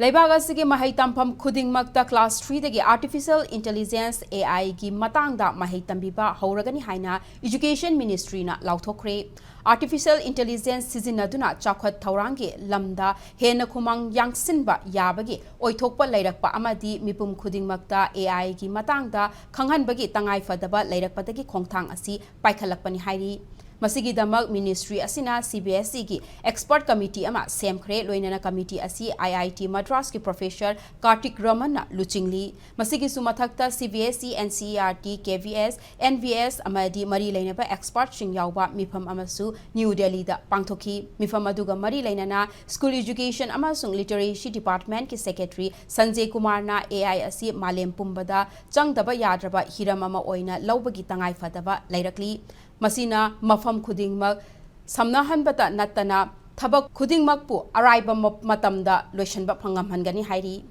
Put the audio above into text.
Leibag asigi mahai tampam khudingmakta class 3 dagi artificial intelligence AI gi matangda mahai tambiba hauragani haina education ministry na lauthokre artificial intelligence sizinaduna chakhat thaurangi lamda hena khumang yangsinba yabagi oithokpa leirakpa amadi mipum khudingmakta AI gi matangda khanghanbagi tangai fadaba leirakpadagi khongthang asi paikhalakpani hairi Masigi damak ministry asina CBSE ki expert committee ama semkhre loinana committee asi IIT Madras ki professor Kartik Raman na luchingli masigi sumathakta CBSE NCERT KVS NVS amadi mari leinaba expert sing yawba mifam amasu New Delhi da pangthoki mifam aduga mari leinana school education amasung literacy department ki secretary Sanjay Kumar na AI asi malem pumbada changdaba yadraba hiram ama oina lawbagi tangai fadaba leirakli Masina mafam khudingmak samnahanbata natana thabak khudingmakpu araiba matamda loisanba phangamhangani hairi